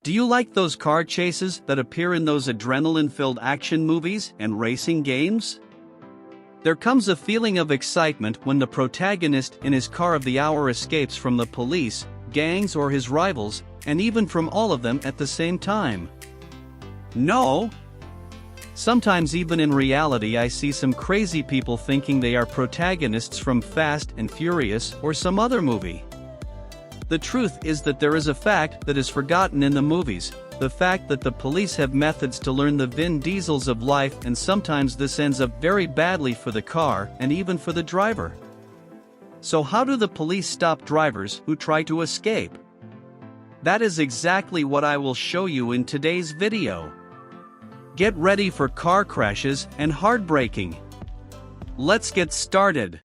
Do you like those car chases that appear in those adrenaline-filled action movies and racing games? There comes a feeling of excitement when the protagonist in his car of the hour escapes from the police, gangs or his rivals, and even from all of them at the same time. No! Sometimes even in reality I see some crazy people thinking they are protagonists from Fast and Furious or some other movie. The truth is that there is a fact that is forgotten in the movies, the fact that the police have methods to learn the Vin Diesels of life, and sometimes this ends up very badly for the car and even for the driver. So how do the police stop drivers who try to escape? That is exactly what I will show you in today's video. Get ready for car crashes and heartbreaking. Let's get started.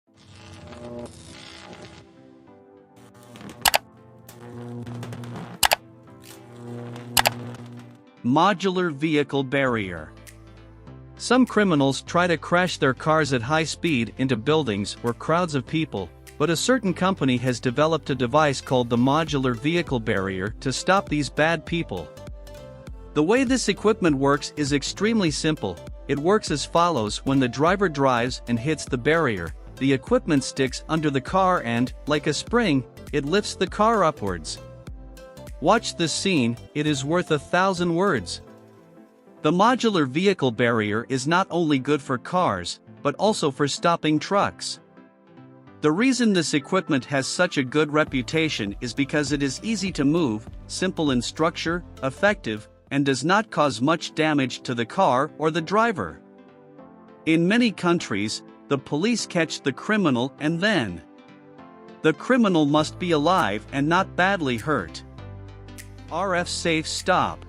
Modular vehicle barrier. Some criminals try to crash their cars at high speed into buildings or crowds of people, but a certain company has developed a device called the modular vehicle barrier to stop these bad people. The way this equipment works is extremely simple. It works as follows: when the driver drives and hits the barrier, the equipment sticks under the car and, like a spring, it lifts the car upwards. Watch this scene, it is worth 1,000 words. The modular vehicle barrier is not only good for cars, but also for stopping trucks. The reason this equipment has such a good reputation is because it is easy to move, simple in structure, effective, and does not cause much damage to the car or the driver. In many countries, the police catch the criminal and then the criminal must be alive and not badly hurt. RF safe stop.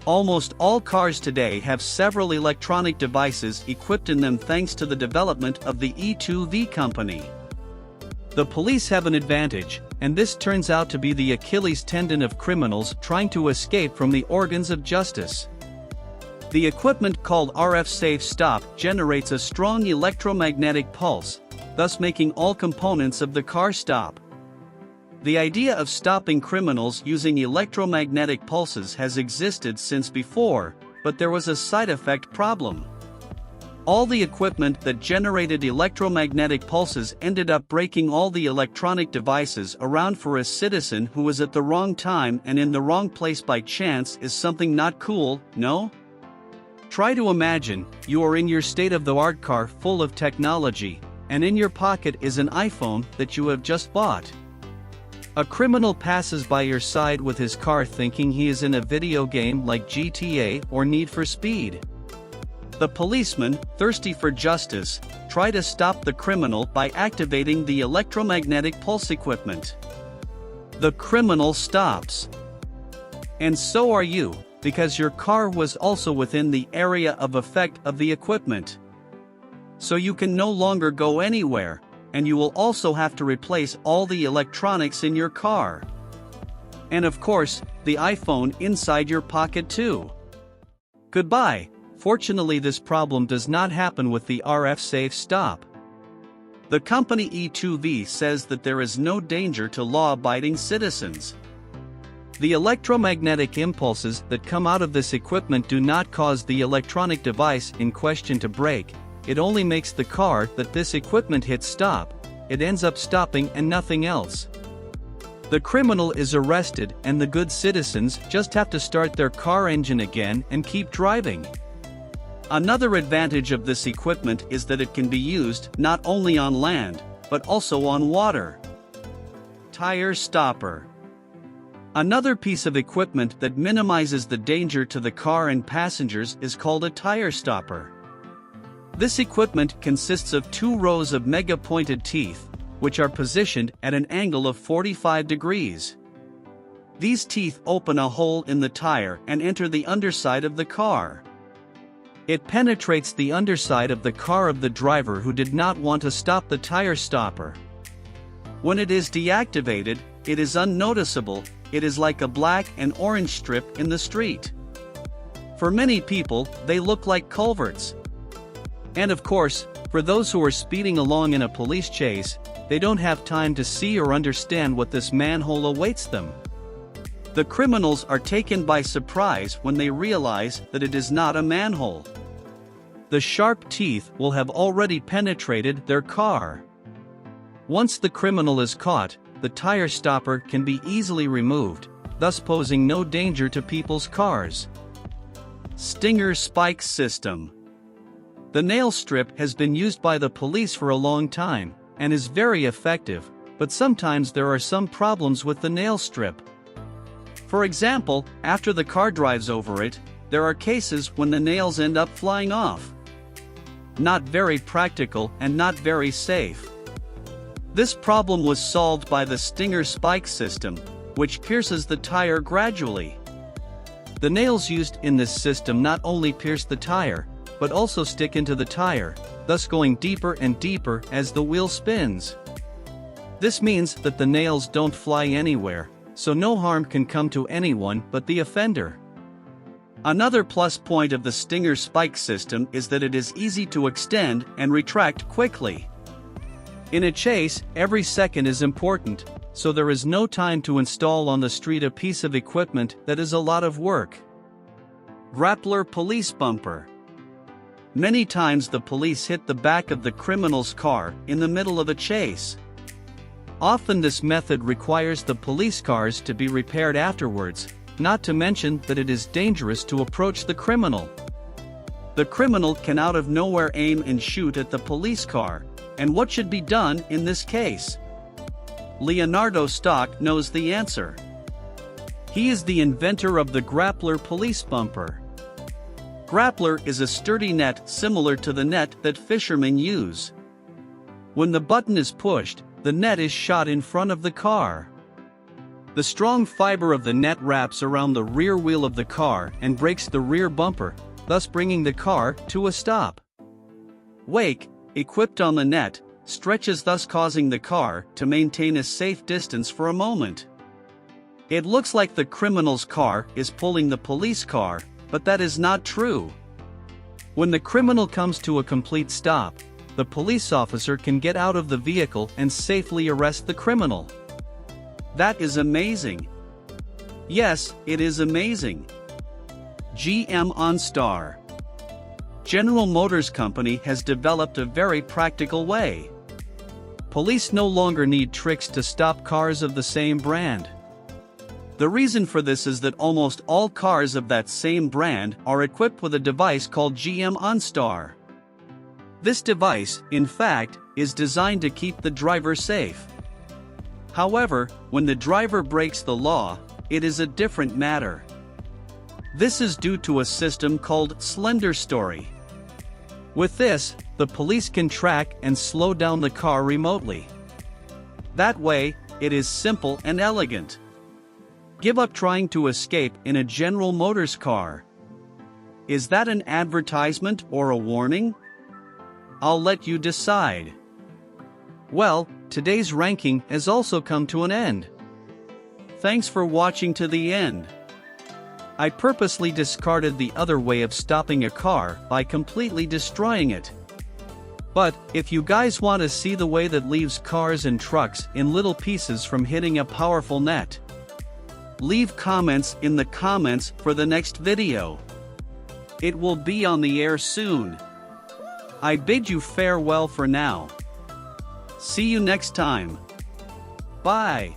Almost all cars today have several electronic devices equipped in them thanks to the development of the E2V company. The police have an advantage, and this turns out to be the Achilles tendon of criminals trying to escape from the organs of justice. The equipment called RF safe stop generates a strong electromagnetic pulse, thus making all components of the car stop. The idea of stopping criminals using electromagnetic pulses has existed since before, but there was a side effect problem. All the equipment that generated electromagnetic pulses ended up breaking all the electronic devices around. For a citizen who was at the wrong time and in the wrong place by chance is something not cool, no? Try to imagine, you are in your state-of-the-art car full of technology, and in your pocket is an iPhone that you have just bought. A criminal passes by your side with his car thinking he is in a video game like GTA or Need for Speed. The policemen, thirsty for justice, try to stop the criminal by activating the electromagnetic pulse equipment. The criminal stops. And so are you, because your car was also within the area of effect of the equipment. So you can no longer go anywhere, and you will also have to replace all the electronics in your car. And of course, the iPhone inside your pocket too. Goodbye. Fortunately, this problem does not happen with the RF safe stop. The company E2V says that there is no danger to law-abiding citizens. The electromagnetic impulses that come out of this equipment do not cause the electronic device in question to break. It only makes the car that this equipment hits stop. It ends up stopping and nothing else. The criminal is arrested and the good citizens just have to start their car engine again and keep driving. Another advantage of this equipment is that it can be used not only on land, but also on water. Tire stopper. Another piece of equipment that minimizes the danger to the car and passengers is called a tire stopper. This equipment consists of 2 rows of mega-pointed teeth, which are positioned at an angle of 45 degrees. These teeth open a hole in the tire and enter the underside of the car. It penetrates the underside of the car of the driver who did not want to stop the tire stopper. When it is deactivated, it is unnoticeable. It is like a black and orange strip in the street. For many people, they look like culverts. And of course, for those who are speeding along in a police chase, they don't have time to see or understand what this manhole awaits them. The criminals are taken by surprise when they realize that it is not a manhole. The sharp teeth will have already penetrated their car. Once the criminal is caught, the tire stopper can be easily removed, thus posing no danger to people's cars. Stinger spike system. The nail strip has been used by the police for a long time, and is very effective, but sometimes there are some problems with the nail strip. For example, after the car drives over it, there are cases when the nails end up flying off. Not very practical and not very safe. This problem was solved by the Stinger spike system, which pierces the tire gradually. The nails used in this system not only pierce the tire, but also stick into the tire, thus going deeper and deeper as the wheel spins. This means that the nails don't fly anywhere, so no harm can come to anyone but the offender. Another plus point of the Stinger spike system is that it is easy to extend and retract quickly. In a chase, every second is important, so there is no time to install on the street a piece of equipment that is a lot of work. Grappler police bumper. Many times the police hit the back of the criminal's car in the middle of a chase. Often this method requires the police cars to be repaired afterwards, not to mention that it is dangerous to approach the criminal. The criminal can out of nowhere aim and shoot at the police car, and what should be done in this case? Leonardo Stock knows the answer. He is the inventor of the Grappler police bumper. Grappler is a sturdy net similar to the net that fishermen use. When the button is pushed, the net is shot in front of the car. The strong fiber of the net wraps around the rear wheel of the car and breaks the rear bumper, thus bringing the car to a stop. Wake, equipped on the net, stretches, thus causing the car to maintain a safe distance for a moment. It looks like the criminal's car is pulling the police car, but that is not true. When the criminal comes to a complete stop, the police officer can get out of the vehicle and safely arrest the criminal. That is amazing. Yes, it is amazing. GM OnStar. General Motors Company has developed a very practical way. Police no longer need tricks to stop cars of the same brand. The reason for this is that almost all cars of that same brand are equipped with a device called GM OnStar. This device, in fact, is designed to keep the driver safe. However, when the driver breaks the law, it is a different matter. This is due to a system called Slender Story. With this, the police can track and slow down the car remotely. That way, it is simple and elegant. Give up trying to escape in a General Motors car. Is that an advertisement or a warning? I'll let you decide. Well, today's ranking has also come to an end. Thanks for watching to the end. I purposely discarded the other way of stopping a car by completely destroying it. But, if you guys want to see the way that leaves cars and trucks in little pieces from hitting a powerful net, leave comments in the comments for the next video. It will be on the air soon. I bid you farewell for now. See you next time. Bye.